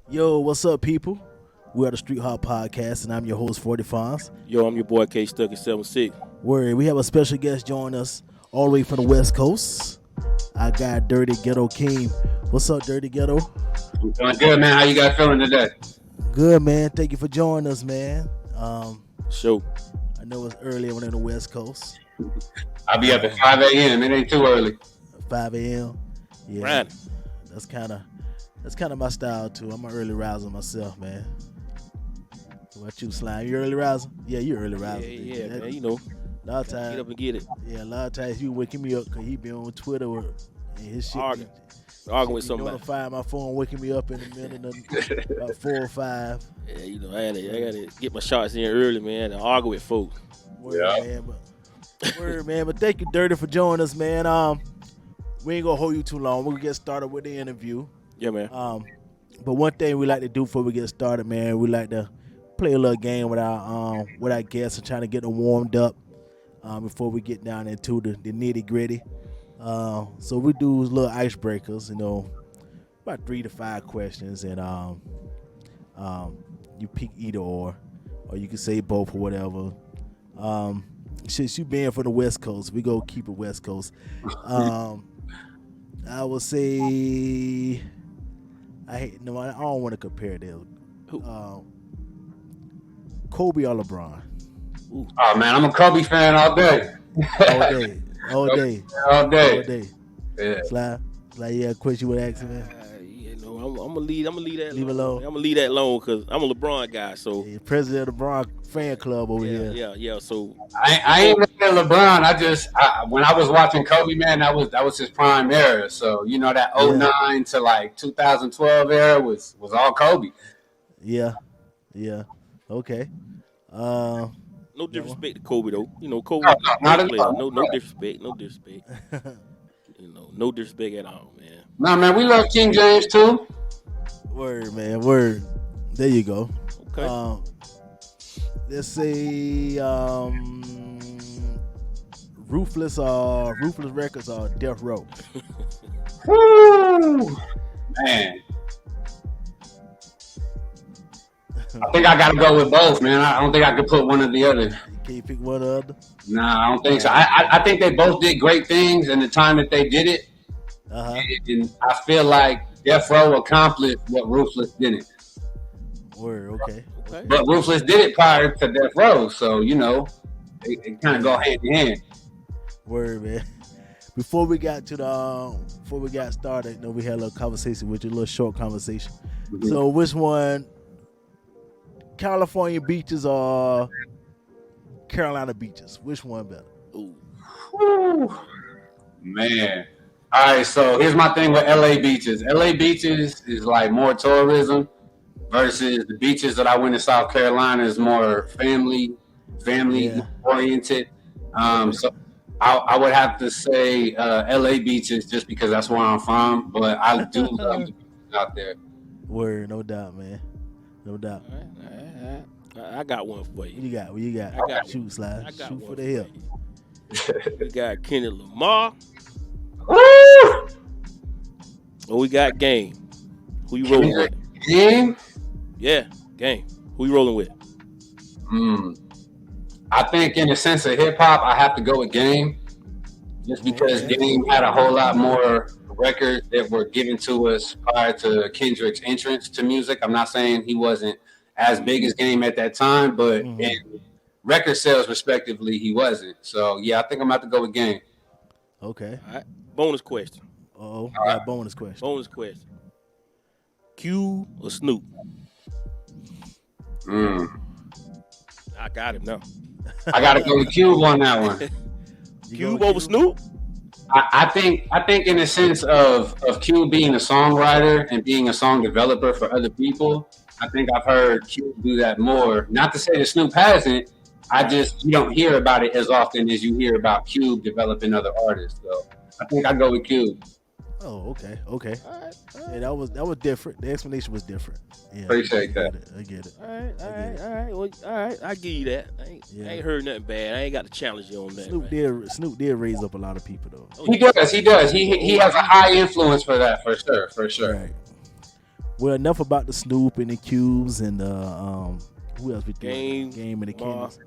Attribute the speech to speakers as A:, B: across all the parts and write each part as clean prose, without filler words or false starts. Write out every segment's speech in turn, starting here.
A: Yo, what's up, people? We are the Streethop Podcast, and I'm your host, 40 Fonz.
B: Yo, I'm your boy K Stuck at 76.
A: Where we have a special guest joining us all the way from the West Coast. I got Durrty Ghetto Keem. What's up, Durrty Ghetto?
C: I'm doing good, man. How you guys feeling today?
A: Good, man. Thank you for joining us, man.
B: Show.
A: I know it's early on in the West Coast.
C: I'll be up at 5 a.m. It ain't too early.
A: 5 a.m. Yeah,
B: Right.
A: that's kind of my style too. I'm an early riser myself, man. What about you, Slime? You early riser? Yeah, you early riser.
B: Yeah, man. You know,
A: A lot of
B: get
A: times,
B: up and get it.
A: yeah, a lot of times you waking me up because he be on Twitter and his shit.
B: Arguing with
A: He
B: somebody.
A: notifying my phone, waking me up in the middle of about 4 or 5.
B: Yeah, you know, I gotta get my shots in early, man, and argue with folks.
A: Word,
C: Yeah.
A: man. But thank you, Durrty, for joining us, man. We ain't gonna hold you too long. We're gonna get started with the interview.
B: Yeah, man.
A: But one thing we like to do before we get started, man, we like to play a little game with our guests and trying to get them warmed up before we get down into the nitty gritty. So we do little icebreakers, you know, about 3 to 5 questions, and you pick either or you can say both or whatever. Since you being from the West Coast, we go keep it West Coast. I would say I don't want to compare them.
B: Who?
A: Kobe or LeBron?
C: Oh, man, I'm a Kobe fan all day.
A: All day.
C: All day. Yeah.
A: Sly, yeah, question you would ask, man.
B: You know, I'm gonna leave that
A: Leave
B: alone.
A: alone.
B: I'm gonna leave that alone because I'm a LeBron guy. So
A: Yeah, president of the LeBron fan club over here.
B: yeah. So
C: I ain't looking at LeBron. When I was watching Kobe, man, that was his prime era. So, you know, that '09 to like 2012 era was all Kobe.
A: Yeah. Okay.
B: no disrespect to Kobe though. You know, Kobe,
C: No, not
B: great
C: at
B: player.
C: all.
B: No disrespect. You know, no disrespect at all, man.
C: Nah, man, we love King James too.
A: Word, man. Word. There you go.
B: Okay.
A: Let's say Ruthless Records or Death Row.
C: Woo! Man. I think I gotta go with both, man. I don't think I could put one or the other.
A: Can you pick one or the other?
C: Nah, I don't think so. I think they both did great things in the time that they did it.
A: Uh-huh.
C: And I feel like Death Row accomplished what Ruthless didn't.
A: Word, okay.
C: But Ruthless did it prior to Death Row, so, you know, it kind of go hand in hand.
A: Word, man. Before we got started, you know, we had a little conversation with you, a little short conversation.
C: Mhm.
A: So which one, California beaches or Carolina beaches? Which one better?
B: Ooh.
C: Whew. Man. All right, so here's my thing with LA beaches. LA beaches is like more tourism versus the beaches that I went to South Carolina is more family
A: Yeah.
C: oriented. So I would have to say LA beaches just because that's where I'm from, but I do love the beaches out there.
A: Word, no doubt, man. No doubt.
B: All right. I got one for
A: What
B: you.
A: you got? What you got?
B: I got
A: Shoot, Slide.
B: I got
A: Shoot
B: one
A: for the hip.
B: you. We got Kendrick Lamar.
C: Woo!
B: Or we got Game. Who you rolling with?
C: Game?
B: Yeah, Game. Who you rolling with?
C: I think in the sense of hip hop, I have to go with Game, just because Game had a whole lot more records that were given to us prior to Kendrick's entrance to music. I'm not saying he wasn't as big as Game at that time, but in record sales respectively, he wasn't. So yeah, I think I'm about to go with Game.
A: Okay.
B: All right. Bonus question.
A: Oh, got a bonus question.
B: Q or Snoop? I got him now.
C: I gotta go with Cube on that one.
B: Cube over Snoop?
C: I think in the sense of Cube being a songwriter and being a song developer for other people, I think I've heard Cube do that more. Not to say that Snoop hasn't. You don't hear about it as often as you hear about Cube developing other artists. So I think I go with Cube.
A: Oh, okay.
B: All right.
A: Yeah, that was different. The explanation was different. Yeah,
C: Appreciate that.
A: I get it.
B: All right. Well, all right. I give you that. I ain't heard nothing bad. I ain't got to challenge you on that.
A: Snoop did raise up a lot of people though.
C: He does. He has a high influence for that, for sure.
A: Right. Well, enough about the Snoop and the Cubes and the who else we doing?
B: Game,
A: Game and the
B: Lamar.
A: Kennedys.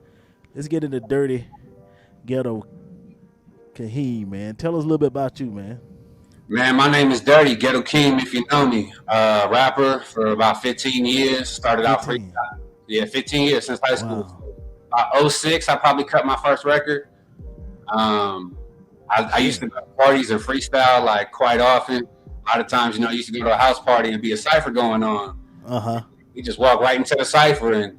A: Let's get into Durrty Ghetto Keem, man. Tell us a little bit about you, man.
C: Man, my name is Durrty Ghetto Keem, if you know me. Rapper for about 15 years. Started out free.
A: 15.
C: Yeah, 15 years since high school.
A: Wow.
C: '06, I probably cut my first record. I used to go to parties and freestyle like quite often. A lot of times, I used to go to a house party and be a cipher going on.
A: Uh-huh.
C: You just walk right into the cipher and,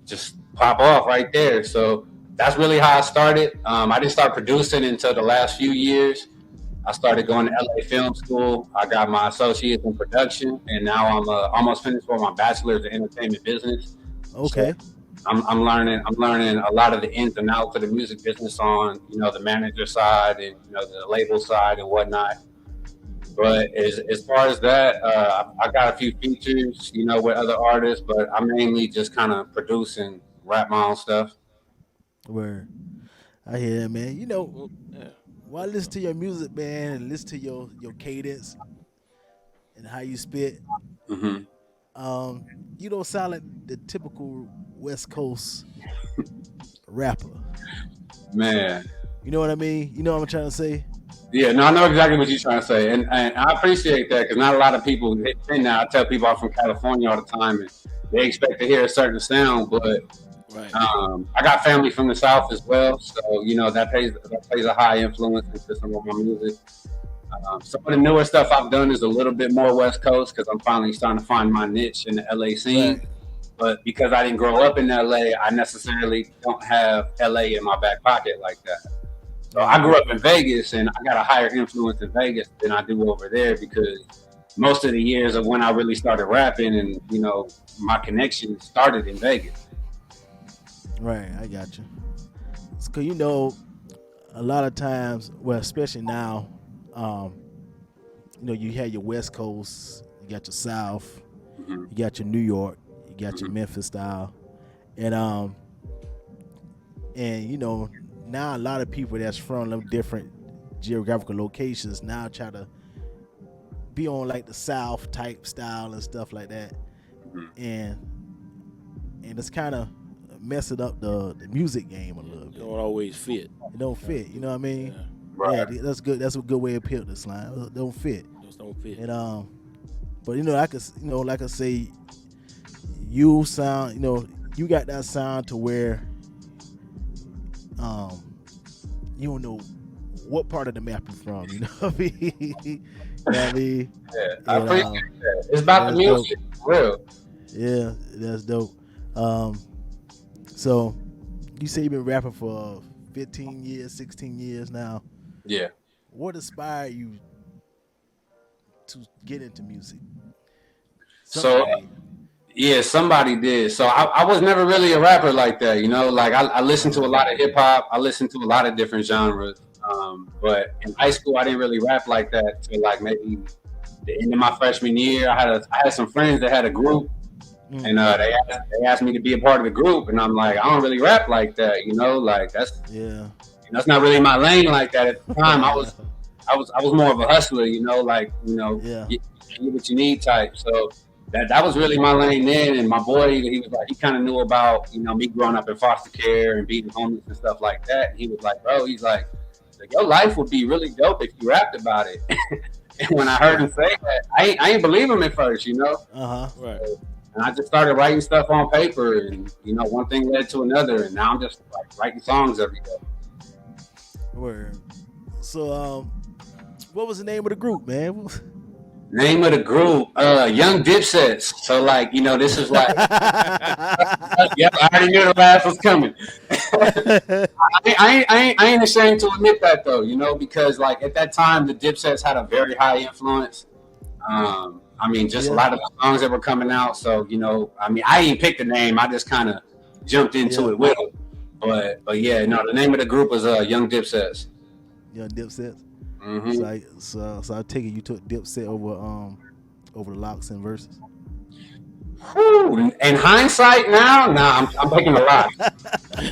C: just pop off right there. So that's really how I started. I didn't start producing until the last few years. I started going to LA Film School. I got my associates in production, and now I'm almost finished with my bachelor's in entertainment business.
A: Okay.
C: So I'm learning a lot of the ins and outs of the music business on the manager side and the label side and whatnot. But as far as that, I got a few features with other artists, but I mainly just kind of produce and rap my own stuff.
A: Where I hear that, man.
B: Yeah.
A: While I listen to your music, man, and listen to your cadence and how you spit,
C: Hmm.
A: you don't sound like the typical West Coast rapper.
C: Man.
A: You know what I mean? You know what I'm trying to say?
C: Yeah, no, I know exactly what you're trying to say, and I appreciate that because not a lot of people hit now. I tell people I'm from California all the time, and they expect to hear a certain sound, but
B: Right.
C: I got family from the South as well, so that plays a high influence into some of my music. Some of the newer stuff I've done is a little bit more West Coast because I'm finally starting to find my niche in the LA scene.
A: Right.
C: But because I didn't grow up in LA, I necessarily don't have LA in my back pocket like that. So I grew up in Vegas, and I got a higher influence in Vegas than I do over there because most of the years of when I really started rapping and my connection started in Vegas.
A: Right, I got you. Because a lot of times, well, especially now, you have your West Coast, you got your South,
C: Mm-hmm.
A: you got your New York, you got your Memphis style, and now a lot of people that's from them different geographical locations now try to be on like the South type style and stuff like that, and it's kind of messing up the music game a little
B: You
A: bit.
B: don't always fit.
A: It don't fit, you know what I mean?
B: Yeah.
C: Right.
A: Yeah, that's good. That's a good way to put this line. It don't fit.
B: Just don't fit.
A: And but I could, like I say, you sound, you got that sound to where, you don't know what part of the map you're from. You know what I mean? You know what I mean?
C: Yeah, I
A: And,
C: appreciate that. It's about the
A: that's
C: music, for real.
A: Yeah, that's dope. So you say you've been rapping for 15 years, 16 years now.
C: Yeah.
A: What inspired you to get into music?
C: So, yeah, somebody did. So I was never really a rapper like that, Like I listened to a lot of hip hop. I listened to a lot of different genres. But in high school, I didn't really rap like that till like maybe the end of my freshman year. I had some friends that had a group, and they asked me to be a part of the group, and I'm like, I don't really rap like that, Like that's that's not really my lane like that at the time. I was more of a hustler, Like get what you need type. So. That was really my lane then, and my boy, he was like, he kind of knew about, me growing up in foster care and being homeless and stuff like that. And he was like, bro, he's like, your life would be really dope if you rapped about it. And when I heard him say that, I ain't believe him at first,
B: Right.
C: And I just started writing stuff on paper, and one thing led to another, and now I'm just like writing songs every day.
A: Word. So, what was the name of the group, man?
C: Name of the group, Young Dipsets. So this is like, yep, I already knew the laugh was coming. I ain't ashamed to admit that though, because like at that time the Dipsets had a very high influence. A lot of the songs that were coming out. So I didn't pick the name. I just kind of jumped into it with them. But yeah, no, the name of the group was Young Dipsets.
A: Young Dipsets.
C: Mm-hmm.
A: So I take it you took Dipset over the Locks and Verses.
C: In hindsight now, I'm taking the Locks.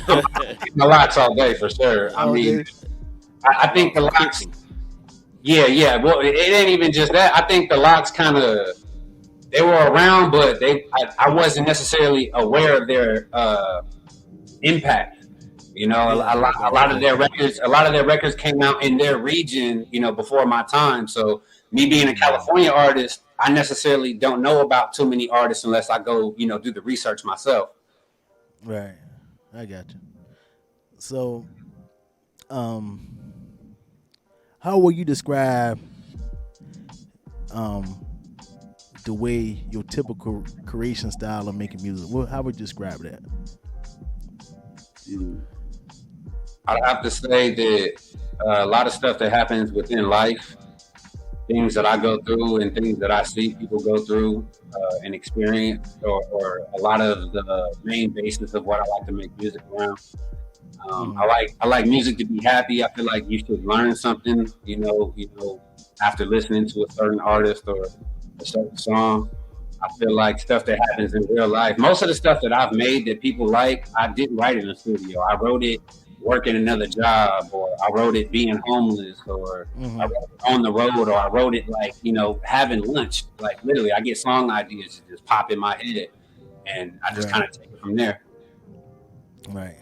C: I'm taking the Locks all day for sure. I think the Locks. Yeah. Well, it ain't even just that. I think the Locks kind of they were around, but I wasn't necessarily aware of their impact. You know, a lot of their records came out in their region, you know, before my time. So me being a California artist, I necessarily don't know about too many artists unless I go, you know, do the research myself.
A: Right. I got you. So, um, how will you describe um the way your typical creation style of making music? How would you describe that?
C: I'd have to say that a lot of stuff that happens within life, things that I go through and things that I see people go through and experience, or a lot of the main basis of what I like to make music around. I like music to be happy. I feel like you should learn something, you know, after listening to a certain artist or a certain song. I feel like stuff that happens in real life. Most of the stuff that I've made that people like, I didn't write in the studio. I wrote it working another job, or I wrote it being homeless, or I wrote it on the road, or I wrote it like, you know, having lunch. Like literally, I get song ideas that just pop in my head, and I just kind of take it from there.
A: Right.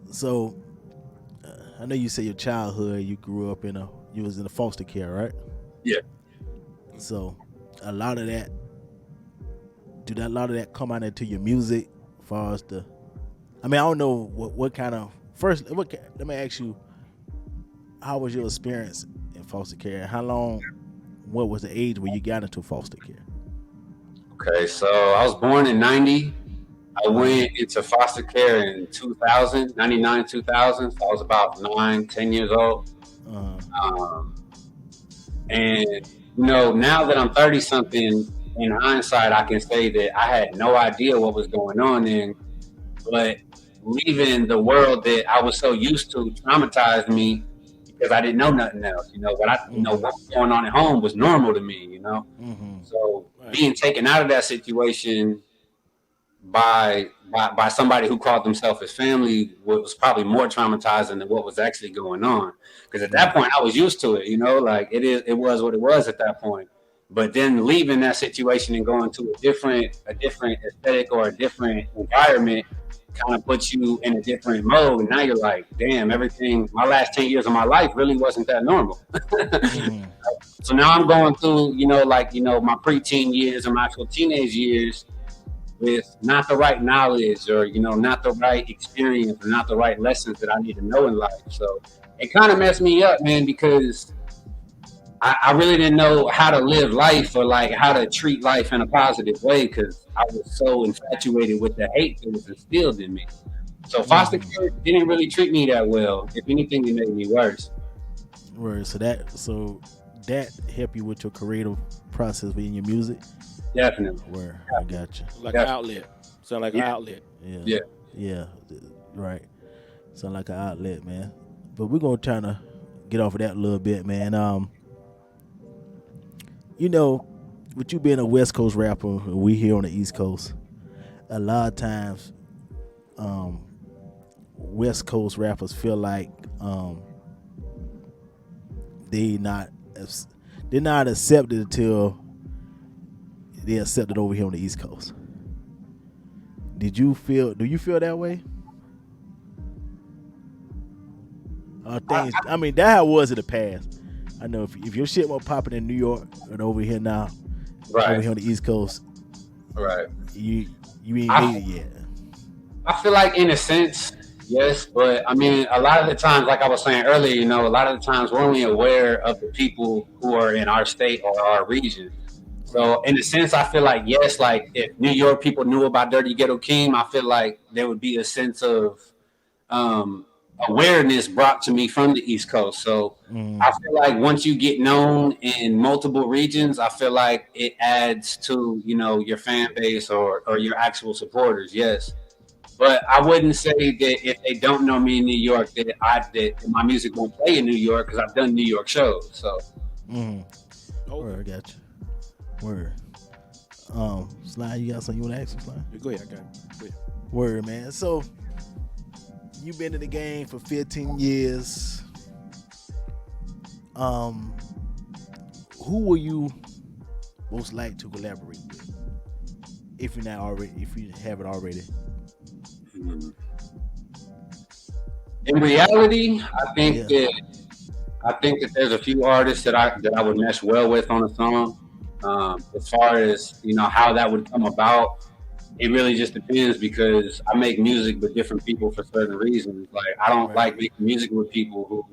A: So, I know you say your childhood, you grew up you was in a foster care, right?
C: Yeah.
A: So, a lot of that come out into your music, as far as I don't know what kind of first. Let me ask you, how was your experience in foster care? How long? What was the age where you got into foster care?
C: Okay, so I was born in '90. I went into foster care in 2000, 99, 2000. So I was about 9, 10 years old. And, you know, now that I'm 30 something, in hindsight, I can say that I had no idea what was going on then. But leaving the world that I was so used to traumatized me because I didn't know nothing else. You know, what was going on at home was normal to me, you know? So being taken out of that situation by somebody who called themselves his family was probably more traumatizing than what was actually going on. Because at that point, I was used to it. You know, like it was what it was at that point. But then leaving that situation and going to a different aesthetic or a different environment kind of puts you in a different mode. And now you're like, damn, everything. My last 10 years of my life really wasn't that normal. So now I'm going through, my preteen years and my actual teenage years with not the right knowledge, or not the right experience, or not the right lessons that I need to know in life. So it kind of messed me up, man, because I really didn't know how to live life, or like how to treat life in a positive way, because I was so infatuated with the hate that was instilled in me. So foster care didn't really treat me that well. If anything, it made me worse.
A: Right. So that helped you with your creative process within your music.
C: Definitely.
A: Where I got you.
B: Like an outlet. Sound like an outlet.
A: Yeah. Right. Sound like an outlet, man. But we're gonna try to get off of that a little bit, man. With you being a West Coast rapper, we here on the East Coast, a lot of times, West Coast rappers feel like they're not accepted until they accepted over here on the East Coast. Do you feel that way? That how it was in the past. I know if your shit was popping in New York and over here now,
C: right
A: over here on the East Coast,
C: right,
A: you ain't made it yet.
C: I feel like in a sense, yes, but I mean, a lot of the times, like I was saying earlier, a lot of the times we're only aware of the people who are in our state or our region. So in a sense, I feel like, yes, like if New York people knew about Durrty Ghetto Keem, I feel like there would be a sense of awareness brought to me from the East Coast. So I feel like once you get known in multiple regions, I feel like it adds to, your fan base or your actual supporters. Yes. But I wouldn't say that if they don't know me in New York, that my music won't play in New York, because I've done New York shows. So.
A: Word, I got you. Word. Sly, you got something you want to ask me, Sly?
B: Go ahead, I got it. Go ahead.
A: Word, man. So you've been in the game for 15 years. Who were you most like to collaborate with? If you haven't already.
C: Hmm. In reality,
A: Yeah.
C: I think that there's a few artists that I would mesh well with on a song. As far as how that would come about, it really just depends because I make music with different people for certain reasons. Like I don't
A: Right.
C: like making music with people who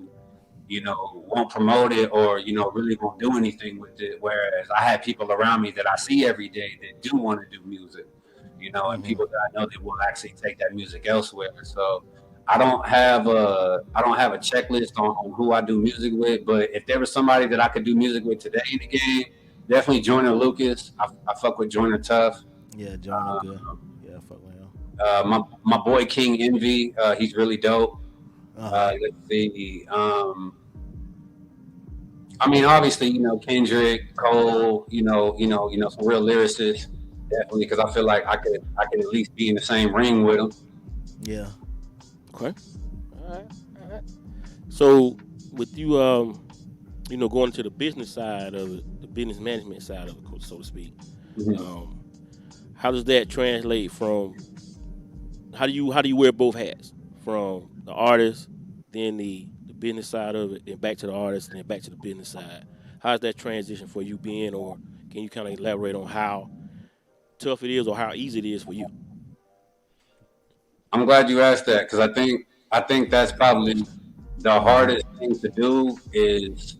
C: won't promote it or really won't do anything with it. Whereas I have people around me that I see every day that do want to do music, and
A: Mm-hmm.
C: people that I know that will actually take that music elsewhere. So I don't have a checklist on who I do music with. But if there was somebody that I could do music with today in the game, definitely Joyner Lucas. I fuck with Joyner tough.
A: Yeah, Jonah good. Yeah, fuck with him.
C: My boy King Envy, he's really dope.
A: Uh huh.
C: Let's see. I mean, obviously, Kendrick, Cole, some real lyricists, definitely, because I feel like I could at least be in the same ring with them.
A: Yeah.
B: Okay. All right. All right. So with you, going to the business side of it, the business management side of it, so to speak.
C: Mhm.
B: Um, how does that translate from? How do you wear both hats from the artist, then the business side of it, then back to the artist, and then back to the business side? How's that transition for you being, or can you kind of elaborate on how tough it is or how easy it is for you?
C: I'm glad you asked that because I think that's probably the
A: Mm-hmm.
C: hardest thing to do is.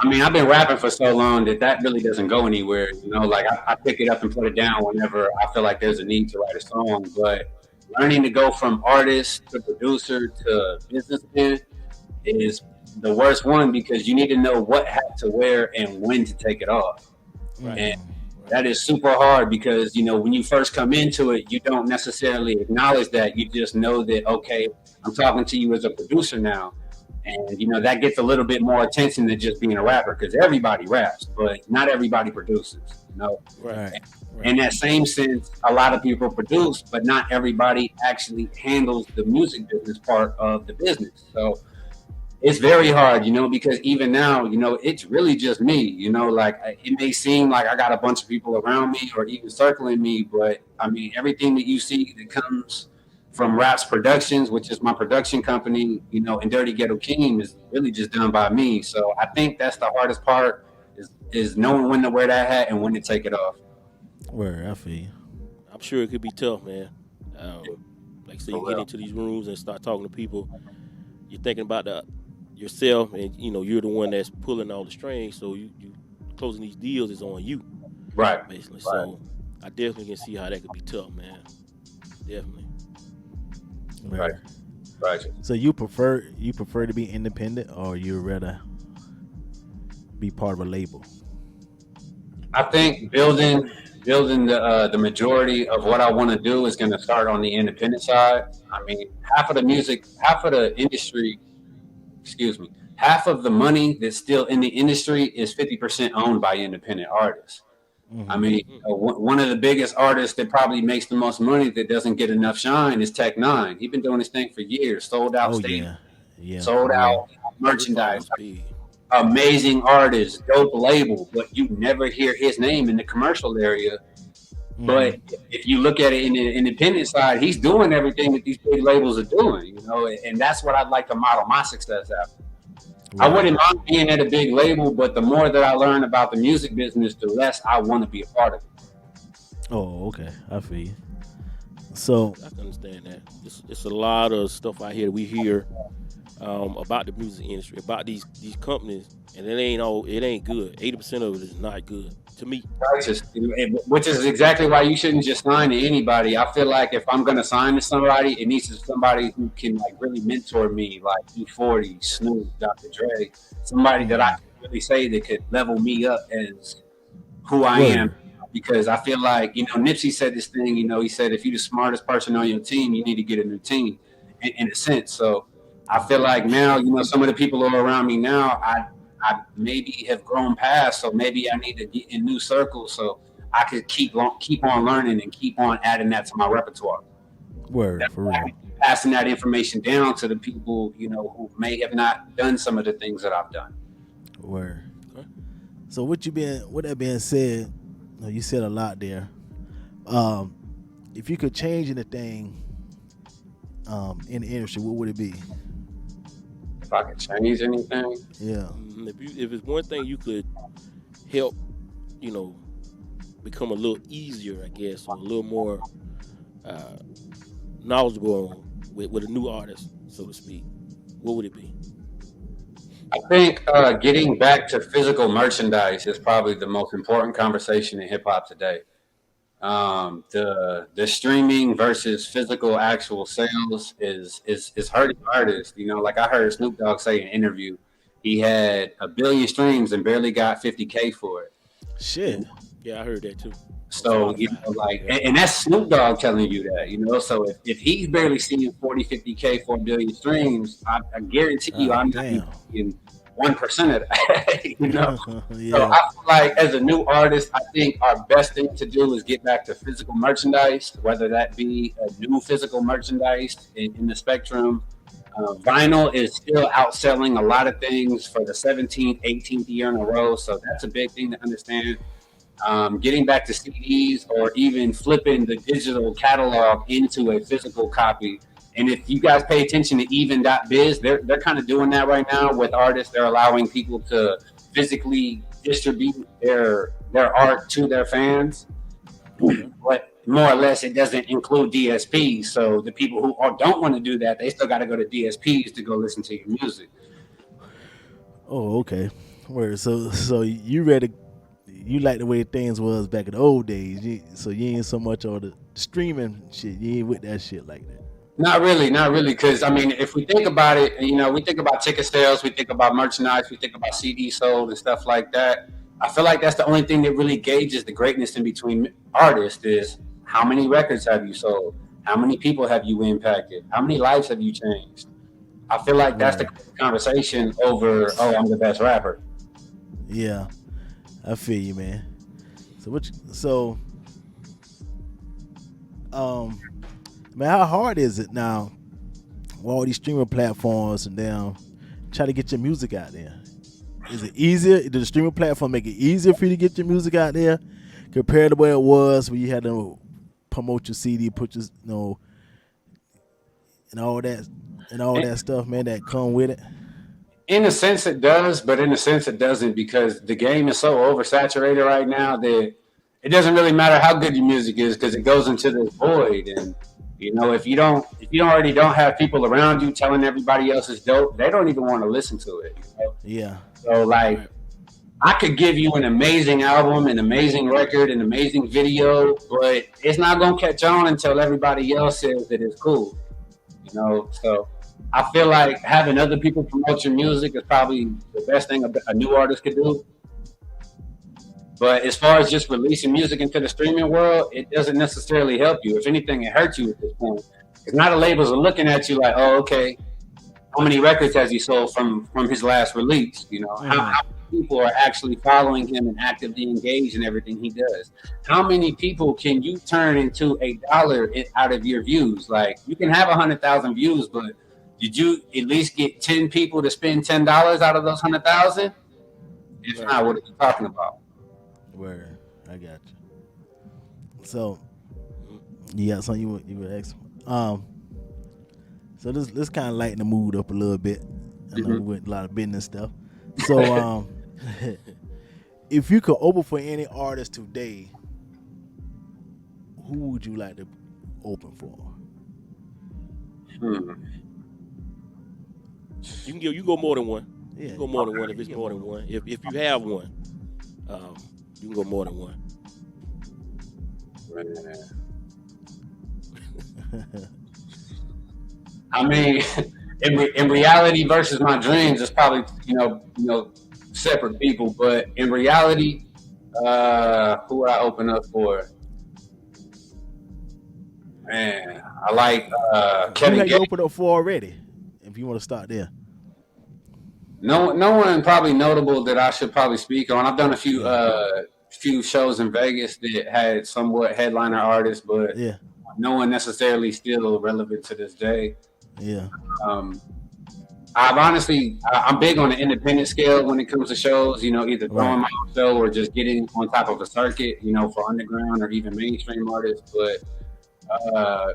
C: I mean, I've been rapping for so long that really doesn't go anywhere. Like I pick it up and put it down whenever I feel like there's a need to write a song. But learning to go from artist to producer to businessman is the worst one because you need to know what hat to wear and when to take it off.
B: Right.
C: And
A: Mm-hmm.
B: Right.
C: that is super hard because, when you first come into it, you don't necessarily acknowledge that. You just know that, okay, I'm talking to you as a producer now. And, that gets a little bit more attention than just being a rapper because everybody raps, but not everybody produces.
B: Right.
A: Right.
C: In
B: Right.
C: that same sense, a lot of people produce, but not everybody actually handles the music business part of the business. So it's very hard, because even now, it's really just me, like it may seem like I got a bunch of people around me or even circling me, but I mean, everything that you see that comes from Raps Productions, which is my production company, and Durrty Ghetto Keem is really just done by me. So I think that's the hardest part is knowing when to wear that hat and when to take it off.
A: Where I feel you.
B: I'm sure it could be tough, man. Like I say,
C: For
B: you get
C: real.
B: into these rooms and start talking to people. You're thinking about the yourself, and you're the one that's pulling all the strings. So you closing these deals is on you,
C: Right.
B: basically.
C: Right.
B: So I definitely can see how that could be tough, man. Definitely.
C: Right.
A: Where.
C: Right.
A: So you prefer to be independent or you rather be part of a label?
C: I think building the majority of what I want to do is going to start on the independent side. I mean, half of the industry, excuse me, half of the money that's still in the industry is 50% owned by independent artists. I
A: Mm-hmm.
C: mean,
B: Hmm.
C: one of the biggest artists that probably makes the most money that doesn't get enough shine is Tech Nine. He's been doing this thing for years, sold out
A: Oh
C: stadiums,
A: yeah. Yeah,
C: sold
A: for real.
C: out
B: Yeah, his
C: merchandise,
B: father's big.
C: amazing artist, dope label, but you never hear his name in the commercial area.
A: Mm-hmm.
C: But if you look at it in the independent side, he's doing everything that these big labels are doing, and that's what I'd like to model my success after. I
A: Right.
C: wouldn't mind being at a big label, but the more that I learn about the music business, the less I want to be a part of it.
A: Oh, okay. I feel you. So
B: I can understand that. It's a lot of stuff out here that we hear about the music industry, about these companies, and it ain't good. 80% of it is not good to me.
C: Righteous, which is exactly why you shouldn't just sign to anybody. I feel like if I'm going to sign to somebody, it needs to be somebody who can like really mentor me, like E40, Snoop, Dr. Dre, somebody that I
A: mhm.
C: can really say that could level me up as who I am.
A: Word.
C: Because I feel like, Nipsey said this thing, he said, if you're the smartest person on your team, you need to get a new team in a sense. So I feel like now, some of the people who are around me now, I maybe have grown past. So maybe I need to get in new circles so I could keep on learning and keep on adding that to my repertoire.
A: Word.
C: That
A: For
C: way I
A: real.
C: can keep passing that information down to the people, who may have not done some of the things that I've done.
A: Word.
B: Okay.
A: So with that being said, you said a lot there. Um, if you could change anything in the industry, what would it be?
C: If I could change anything,
A: Yeah.
B: If it's one thing you could help, you know, become a little easier, I guess, or a little more uh, knowledgeable with a new artist, so to speak, what would it be?
C: I think getting back to physical merchandise is probably the most important conversation in hip hop today. The streaming versus physical actual sales is hurting artists. You know, like I heard Snoop Dogg say in an interview, he had a billion streams and barely got 50K for it.
A: Shit.
B: Yeah, I heard that too on
C: So, you
B: Spotify.
C: know, like,
B: Yeah.
C: and that's Snoop Dogg telling you that, you know. So if he's barely seeing 40, 50K for a billion streams, I guarantee you I'm not even
A: Damn.
C: seeing 1% of that, you know. So
A: Yeah.
C: I feel like as a new artist, I think our best thing to do is get back to physical merchandise, whether that be a new physical merchandise in the spectrum. Vinyl is still outselling a lot of things for the 17th, 18th year in a row. So that's a big thing to understand. Getting back to CDs or even flipping the digital catalog into a physical copy. And if you guys pay attention to even.biz, they're kind of doing that right now with artists. They're allowing people to physically distribute their art to their fans.
B: Okay.
C: But more or less, it doesn't include DSPs. So the people who don't want to do that, they still got to go to DSPs to go listen to your music.
A: Oh, okay. Word. So you ready? You like the way things was back in the old days. So you ain't so much on the streaming shit. You ain't with that shit like that.
C: Not really, not really. Because I mean, if we think about it, you know, we think about ticket sales, we think about merchandise, we think about CD sold and stuff like that. I feel like that's the only thing that really gauges the greatness in between artists is how many records have you sold, how many people have you impacted, how many lives have you changed. I feel like that's the
A: Right.
C: conversation over. Oh, I'm the best rapper.
A: Yeah. I feel you, man. So um man, how hard is it now with all these streaming platforms and down try to get your music out there? Is it easier? Did the streaming platform make it easier for you to get your music out there compared to where it was when you had to promote your CD, put your and all that stuff, man, that come with it?
C: In a sense, it does, but in a sense, it doesn't because the game is so oversaturated right now that it doesn't really matter how good your music is because it goes into this void. And you know, if you already don't have people around you telling everybody else is dope, they don't even want to listen to it. You know?
A: Yeah.
C: So like,
B: Right.
C: I could give you an amazing album, an amazing record, an amazing video, but it's not gonna catch on until everybody else says that it's cool. You know, so I feel like having other people promote your music is probably the best thing a new artist could do. But as far as just releasing music into the streaming world, it doesn't necessarily help you. If anything, it hurts you at this point. Because now the labels are looking at you like, oh, okay, how many records has he sold from his last release? You know,
A: Hmm.
C: how many people are actually following him and actively engaged in everything he does? How many people can you turn into $1 out of your views? Like you can have 100,000 views, but did you at least get 10 people to spend $10 out of those 100,000? If
B: Right.
C: not, what are you talking about?
A: Where I got you. So you got something you would ask? So this kind of lighten the mood up a little bit. I know we
C: Mhm.
A: went a lot of business stuff. So if you could open for any artist today, who would you like to open for?
C: Hmm.
B: You go more than one. You
A: Yeah.
B: can go more than one if it's more than one. If you have one, um, you can go more than one.
C: I mean, in reality versus my dreams, it's probably separate people. But in reality, who would I open up for? Man, I like
A: Who
C: Kevin
A: have you
C: Gates.
A: opened up for already? If you want to start there.
C: No one probably notable that I should probably speak on. I've done a
A: Yeah.
C: few shows in Vegas that had somewhat headliner artists, but
A: Yeah.
C: no one necessarily still relevant to this day.
A: Yeah.
C: Um, I'm big on the independent scale when it comes to shows. You know, either
A: Right.
C: throwing my own show or just getting on top of a circuit. You know, for underground or even mainstream artists. But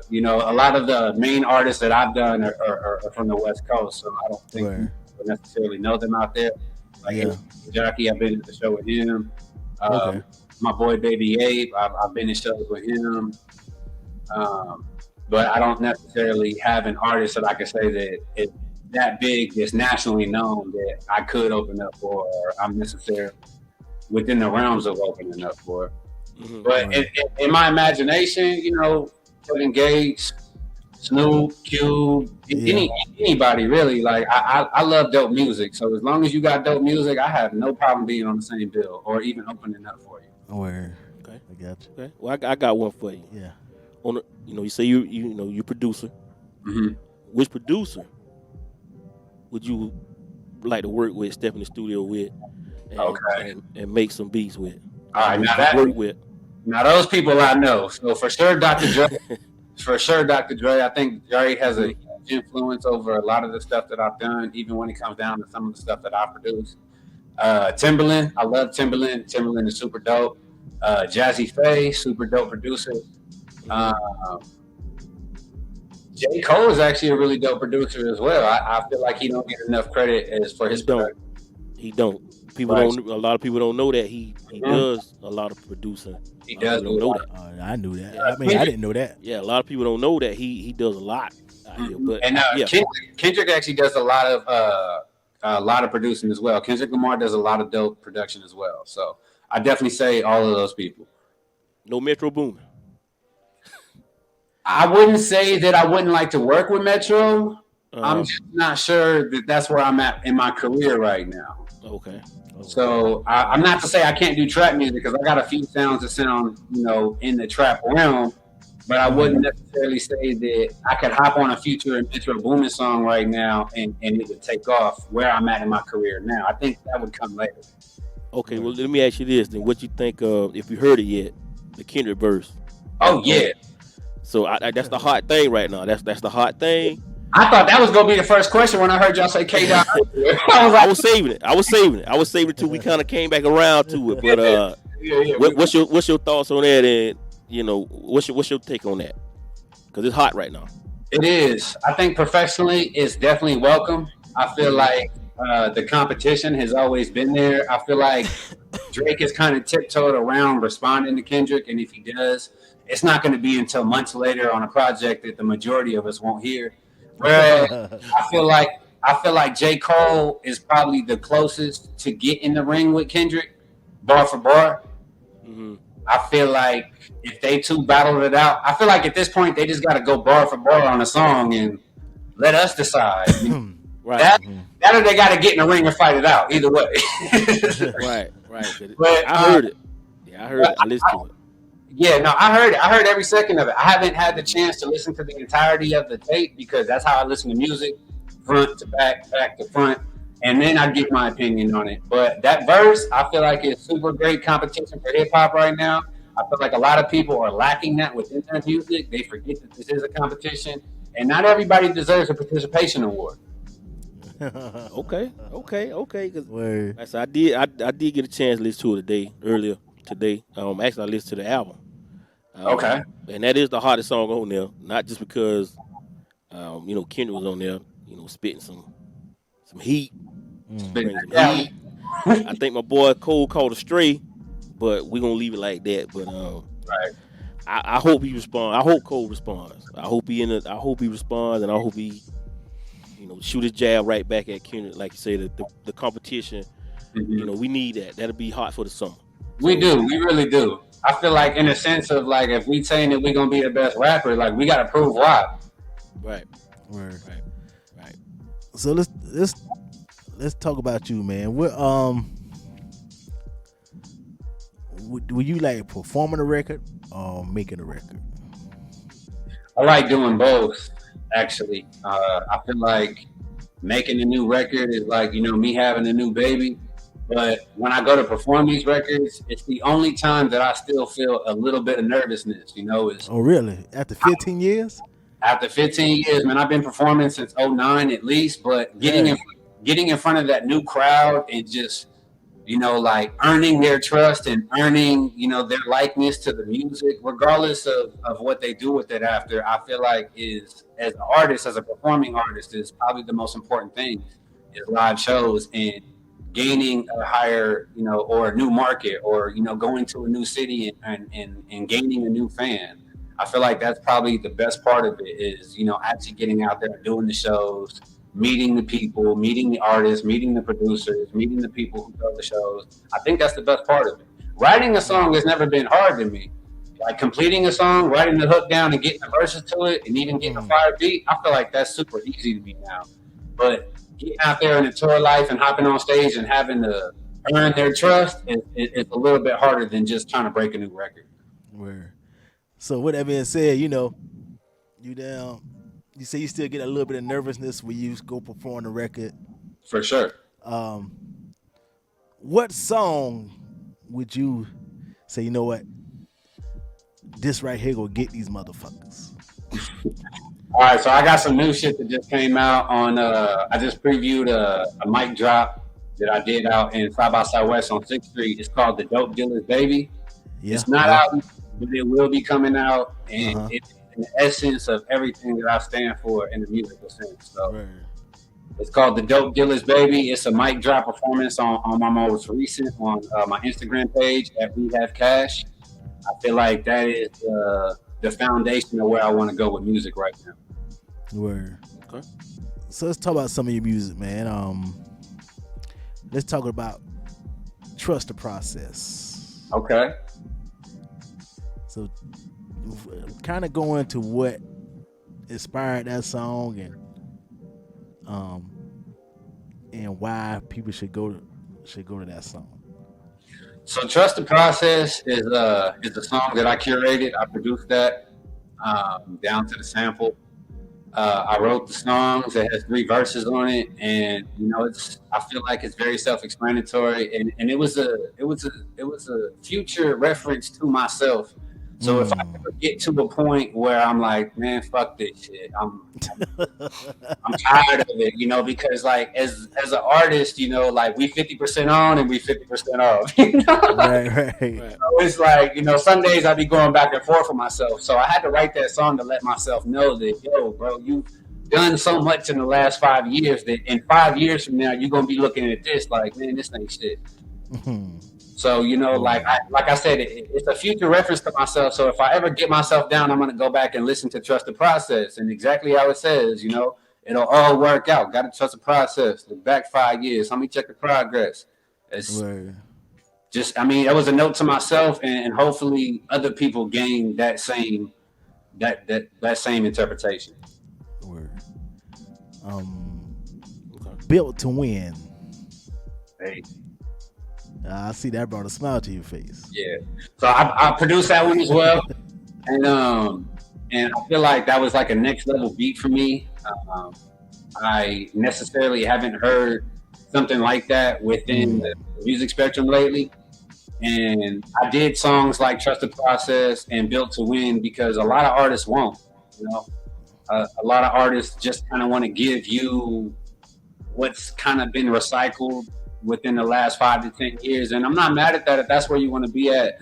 C: you know, a lot of the main artists that I've done are from the West Coast, so I don't think
A: Right.
C: people necessarily know them out there. Like
A: Yeah.
C: Jockey, I've been at the show with him.
A: Okay.
C: My boy Baby Ape, I've been in shows with him. Um, but I don't necessarily have an artist that I can say that is that big, that's nationally known that I could open up for, or I'm necessarily within the realms of opening up for.
B: Mhm.
C: But
A: Right.
C: in my imagination, you know, Kevin Gates, Snoop, Cube,
A: Yeah.
C: anybody really. Like I love dope music. So as long as you got dope music, I have no problem being on the same bill or even opening up for you.
A: Word.
B: Okay.
A: I got you.
B: Okay. Well, I got one for you.
A: Yeah.
B: On the, you say you know you producer.
C: Mm-hmm.
B: Which producer would you like to work with, step in the studio with, and,
C: Okay.
B: and make some beats with?
C: All right,
B: Would
C: now
B: you
C: that
B: work with.
C: now those people I know. So for sure, Dr. Dre. For sure, Dr. Dre. I think Dre has a huge influence over a lot of the stuff that I've done, even when it comes down to some of the stuff that I produce. Timberland, I love Timberland. Timberland is super dope. Jazzy Faye, super dope producer. Uh, J. Cole is actually a really dope producer as well. I feel like he don't get enough credit as for his
B: He don't.
C: production.
B: He don't. People
C: Right.
B: don't. A lot of people don't know that he does a lot of producing.
C: He
B: A lot of
C: does
B: people
C: do
B: don't
C: a
B: know
C: lot.
B: that.
A: I knew that.
B: Yeah.
A: I mean, I didn't know that.
B: Yeah, a lot of people don't know that he does a lot out here. But
C: And
B: yeah,
C: Kendrick actually does a lot of producing as well. Kendrick Lamar does a lot of dope production as well. So I definitely say all of those people.
B: no Metro Boomin.
C: I wouldn't say that I wouldn't like to work with Metro. I'm just not sure that that's where I'm at in my career right now.
B: Okay.
C: So I'm not to say I can't do trap music because I got a few sounds that sound, you know, in the trap realm, but I wouldn't necessarily say that I could hop on a Future and Metro Boomin song right now and it would take off where I'm at in my career now. I think that would come later.
B: Okay. Well, let me ask you this then: what you think of, if you heard it yet, the Kendrick verse?
C: Oh yeah,
B: So that's the hot thing right now. That's the hot thing.
C: I thought that was gonna be the first question when I heard y'all say K. Dot. I was
B: I
C: like,
B: was saving it. I was saving it till we kind of came back around to it. But
C: yeah.
B: what's your thoughts on that? And you know, what's your take on that? Because it's hot right now.
C: It is. I think professionally, it's definitely welcome. I feel like the competition has always been there. I feel like Drake has kind of tiptoed around responding to Kendrick, and if he does, it's not going to be until months later on a project that the majority of us won't hear. Whereas I feel like J. Cole is probably the closest to get in the ring with Kendrick, bar for bar.
B: Mm-hmm.
C: I feel like if they two battled it out, I feel like at this point they just got to go bar for bar on a song and let us decide.
B: Right.
C: That or they got to get in the ring and fight it out. Either way.
B: Right.
C: But,
B: I heard it. Yeah, I heard it. I listened to it.
C: Yeah, no, I heard it. I heard every second of it. I haven't had the chance to listen to the entirety of the tape because that's how I listen to music, front to back, back to front, and then I give my opinion on it. But that verse, I feel like it's super great competition for hip hop right now. I feel like a lot of people are lacking that within their music. They forget that this is a competition, and not everybody deserves a participation award.
B: Okay. Cause
A: Word.
B: I did get a chance to listen to it earlier today. Actually, I listened to the album.
C: Okay.
B: And that is the hottest song on there. Not just because, Kendrick was on there, spitting some heat. Bringing some heat. I think my boy Cole called a stray, but we're gonna leave it like that. But
C: Right.
B: I hope he responds. I hope Cole responds. I hope he responds, and I hope he, shoot his jab right back at Kendrick. Like you say, the competition.
C: Mhm.
B: We need that. That'll be hot for the summer.
C: We do. We really do. I feel like in a sense of like if we saying that we're gonna be the best rapper, like we gotta prove why.
B: Right.
A: Word.
B: Right.
A: So let's talk about you, man. What were you like performing a record or making a record?
C: I like doing both, actually. I feel like making a new record is like, me having a new baby. But when I go to perform these records, it's the only time that I still feel a little bit of nervousness, Is
A: Oh, really? After 15 years?
C: after 15 years, man, I've been performing since '09 at least, but getting in front of that new crowd and just, like earning their trust and earning, their likeness to the music, regardless of what they do with it after, I feel like is, as an artist, as a performing artist, is probably the most important thing is live shows and gaining a higher, or a new market, or, going to a new city and gaining a new fan. I feel like that's probably the best part of it is, actually getting out there and doing the shows, meeting the people, meeting the artists, meeting the producers, meeting the people who throw the shows. I think that's the best part of it. Writing a song has never been hard to me. Like completing a song, writing the hook down and getting the verses to it and even getting a fire beat, I feel like that's super easy to me now. But getting out there in the tour life and hopping on stage and having to earn their trust is a little bit harder than just trying to break a new record.
A: Where? So with that being said, you down. You say you still get a little bit of nervousness when you go perform the record.
C: For sure.
A: What song would you say, you know what, this right here gonna get these motherfuckers?
C: All right, so I got some new shit that just came out on. I just previewed a mic drop that I did out in South by Southwest on 6th Street. It's called The Dope Dealer's Baby. Yeah, it's not out, but it will be coming out, and it's in the essence of everything that I stand for in the musical sense. So it's called The Dope Dealer's Baby. It's a mic drop performance on my most recent on my Instagram page at We Have Cash. I feel like that is the foundation of where I want to go with music right now.
A: Word. Okay. So let's talk about some of your music, man. Let's talk about Trust the Process.
C: Okay.
A: So kind of go into what inspired that song and why people should go to that song.
C: So Trust the Process is a song that I curated. I produced that down to the sample. I wrote the songs. It has 3 verses on it, and I feel like it's very self-explanatory. And it was a future reference to myself. So if I ever get to a point where I'm like, man, fuck this shit, I'm tired of it, because like as an artist, like we 50% on and we 50% off.
A: Right.
C: So it's like, some days I be going back and forth with myself. So I had to write that song to let myself know that, yo, bro, you've done so much in the last 5 years that in 5 years from now you're gonna be looking at this like, man, this ain't shit. So, like I said, it's a future reference to myself. So if I ever get myself down, I'm going to go back and listen to Trust the Process. And exactly how it says, it'll all work out. Got to trust the process. Look back 5 years. Let me check the progress. It's just, that was a note to myself, and hopefully other people gain that same interpretation.
A: Word. Built to Win.
C: Hey.
A: I see that brought a smile to your face.
C: Yeah. So I produced that one as well. And I feel like that was like a next level beat for me. I necessarily haven't heard something like that within the music spectrum lately. And I did songs like Trust the Process and Built to Win because a lot of artists won't, a lot of artists just kind of want to give you what's kind of been recycled within the last 5 to 10 years. And I'm not mad at that if that's where you want to be at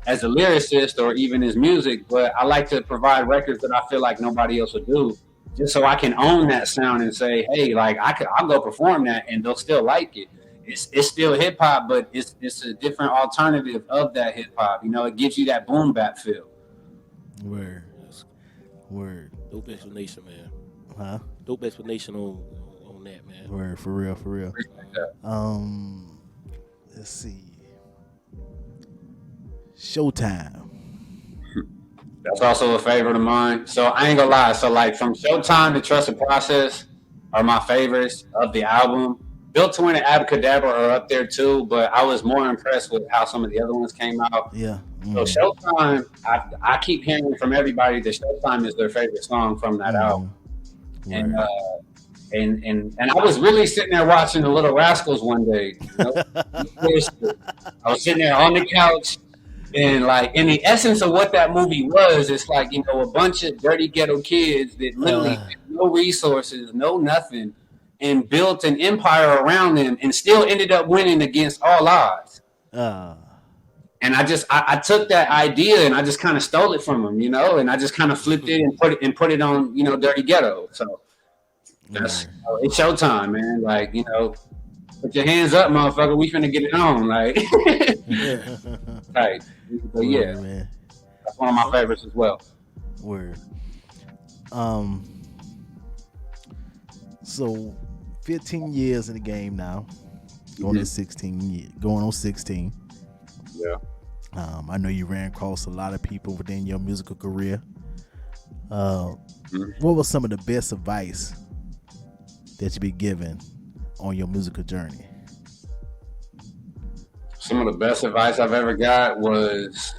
C: as a lyricist or even as music, but I like to provide records that I feel like nobody else would do, just so I can own that sound and say, hey, like I'll go perform that and they'll still like it. It's still hip hop, but it's a different alternative of that hip hop. It gives you that boom bap feel. Word.
B: Dope explanation, man.
A: Huh?
B: Dope explanation on that, man.
A: Word, for real. Let's see. Showtime.
C: That's also a favorite of mine. So I ain't gonna lie. So like from Showtime to Trust the Process are my favorites of the album. Built to Win and Abracadabra are up there too, but I was more impressed with how some of the other ones came out.
A: Yeah.
C: So Showtime, I keep hearing from everybody that Showtime is their favorite song from that album. And I was really sitting there watching the Little Rascals one day. I was sitting there on the couch, And like in the essence of what that movie was, it's like, you know, a bunch of dirty ghetto kids that literally
A: Uh,
C: had no resources, no nothing, and built an empire around them and still ended up winning against all odds.
A: uh,
C: And I took that idea and I just kind of stole it from them, you know, and I just kind of flipped it and put it on, you know, Dirty Ghetto. So that's
A: word.
C: it's showtime, man. Like, you know, put your hands up, motherfucker. We finna get it on. Like right. But yeah,
A: Word, man.
C: that's one of my favorites as well.
A: Word. Um. So, 15 years in the game now. Going
C: Mhm.
A: to 16 going on 16.
C: Yeah.
A: I know you ran across a lot of people within your musical career. Uh,
C: Mhm.
A: what was some of the best advice that you be given on your musical journey?
C: Some of the best advice I've ever got was,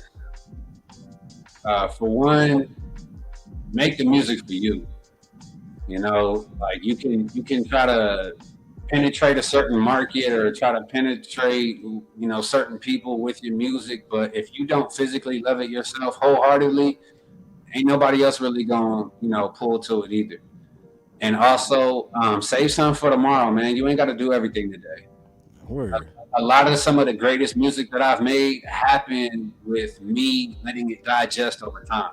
C: for one, make the music for you. You know, like you can try to penetrate a certain market or try to penetrate, you know, certain people with your music, but if you don't physically love it yourself wholeheartedly, ain't nobody else really gonna, you know, pull to it either. And also, save some for tomorrow, man. You ain't got to do everything today.
A: Word.
C: A lot of some of the greatest music that I've made happened with me letting it digest over time.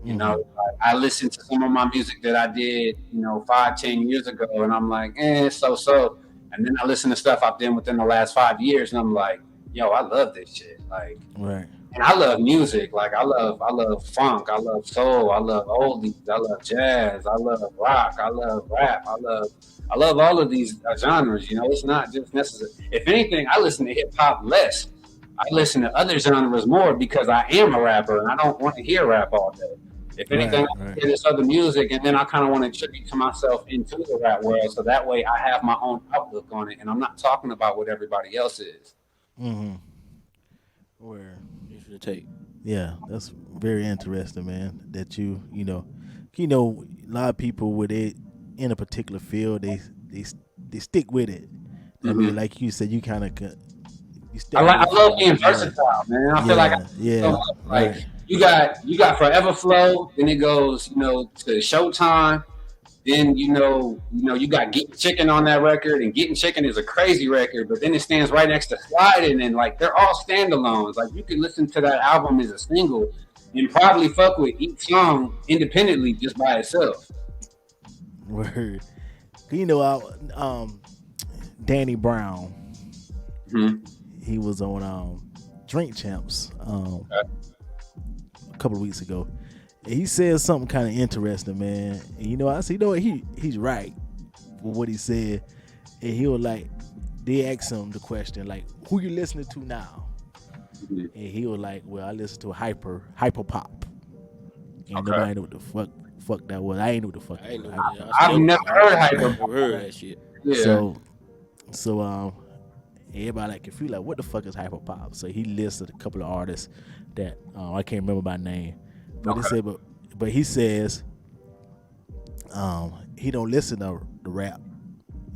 C: You know,
A: Mm-hmm.
C: like I listened to some of my music that I did, you know, 5, 10 years ago, and I'm like, so. And then I listen to stuff I've done within the last 5 years, and I'm like, yo, I love this shit. Like,
A: Right.
C: and I love music. Like, I love funk. I love soul. I love oldies. I love jazz. I love rock. I love rap. I love all of these genres. You know, it's not just necessary. If anything, I listen to hip hop less. I listen to other genres more because I am a rapper and I don't want to hear rap all day. If anything,
A: Right.
C: I
A: Right.
C: hear this other music and then I kind of want to attribute to myself into the rap world, so that way I have my own outlook on it and I'm not talking about what everybody else is.
A: Mm-hmm. Word.
B: Interesting take.
A: Yeah, that's very interesting, man. That you know, a lot of people with it in a particular field, they they stick with it. I
C: Hmm.
A: mean, like you said, you kind of you
C: I
A: step
C: like.
A: away
C: I
A: from
C: love
A: it.
C: being
A: Yeah,
C: versatile, man. I feel like I
A: yeah,
C: do so
A: yeah.
C: much. Like
A: Right,
C: you got Forever Flow, then it goes, you know, to Showtime. Then you got Getting Chicken on that record, and Getting Chicken is a crazy record, but then it stands right next to Sliding, and like they're all standalones. Like you can listen to that album as a single, and probably fuck with each song independently just by itself.
A: word. You know, Danny Brown,
C: Hmm.
A: he was on Drink Champs a couple of weeks ago. And he said something kind of interesting, man. And you know, I said, you know what, he's right for what he said. And he was like, they asked him the question, like, who you listening to now? And he was like, well, I listen to hyper pop. And
C: Okay.
A: nobody knew what the fuck that was. I ain't know what the fuck
B: I
A: it
B: ain't
A: was.
B: know. Yeah,
C: I've never heard Hyper.
B: Never heard of that shit.
C: Yeah.
A: So everybody like confused, like, what the fuck is hyper pop? So he listed a couple of artists that I can't remember by name, but he
C: Okay.
A: said, but he says he don't listen to the rap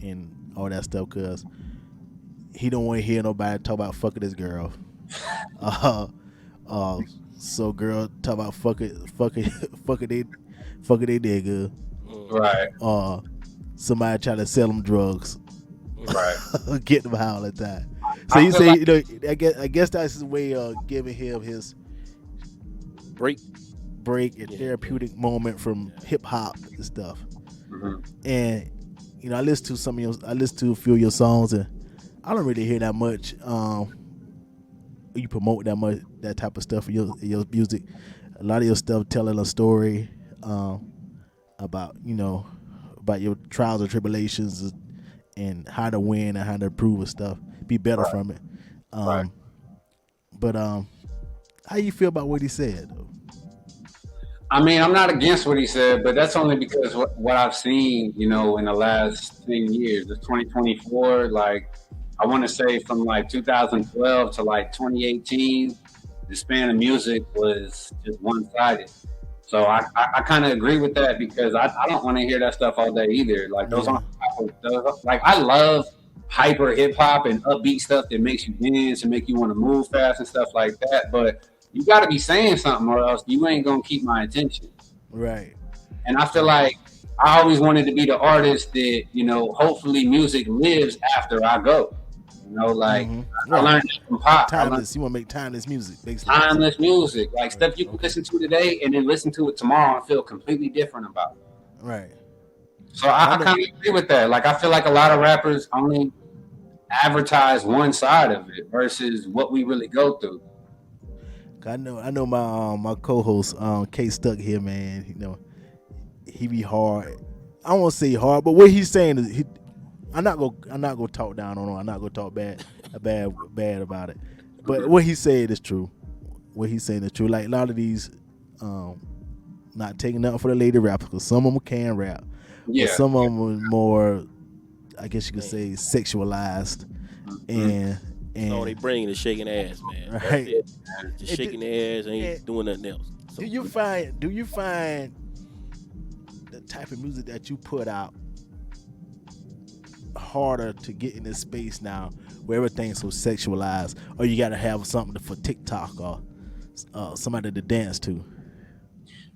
A: and all that stuff because he don't want to hear nobody talk about fucking this girl. Uh, so girl talk about fucking fucking they nigga.
C: Right.
A: Somebody try to sell them drugs,
C: Right.
A: get them high all the time. So
C: I
A: you
C: feel
A: say,
C: like
A: you know, I guess that's his way of giving him his
B: Break.
A: break and
B: Yeah.
A: therapeutic moment from hip hop and stuff.
C: Mhm.
A: And you know, I listen to a few of your songs, and I don't really hear that much. You promote that type of stuff in your music. A lot of your stuff telling a story about about your trials and tribulations and how to win and how to improve and stuff. Be better
C: Right.
A: from it.
C: Right.
A: But how you feel about what he said though?
C: I mean, I'm not against what he said, but that's only because what I've seen, you know, in the last 10 years, it's 2024. Like, I want to say from like 2012 to like 2018, the span of music was just one sided. So I kind of agree with that because I don't want to hear that stuff all day either. Like, those
A: Yeah.
C: aren't, like, I love hyper hip hop and upbeat stuff that makes you dance and make you want to move fast and stuff like that. But you got to be saying something, or else you ain't gonna keep my attention.
A: Right.
C: And I feel like I always wanted to be the artist that, hopefully music lives after I go. Like I
A: Right.
C: learned that from Pop. I learned
A: Timeless. You want to make timeless music, basically.
C: timeless music, like stuff you can
A: Okay.
C: listen to today and then listen to it tomorrow and feel completely different about it.
A: Right.
C: So
A: I
C: I
A: know.
C: kind of agree with that. Like I feel like a lot of rappers only advertise one side of it versus what we really go through.
A: I know my co-host K Stuck here, man. He be hard. I don't want to say hard, but what he's saying is I'm not gonna talk down on him. I'm not gonna talk bad about it. But what he said is true. What he's saying is true. Like a lot of these, not taking nothing for the lady rappers, because some of them can rap,
C: Yeah.
A: but some of them are more, I guess you could say, sexualized, and
B: So they bringing the shaking ass, man. That's
A: Right.
B: it. Just shaking their ass, ain't
A: and-
B: doing nothing else. So,
A: do you find the type of music that you put out harder to get in this space now where everything's so sexualized, or you gotta have something for TikTok or somebody to dance to?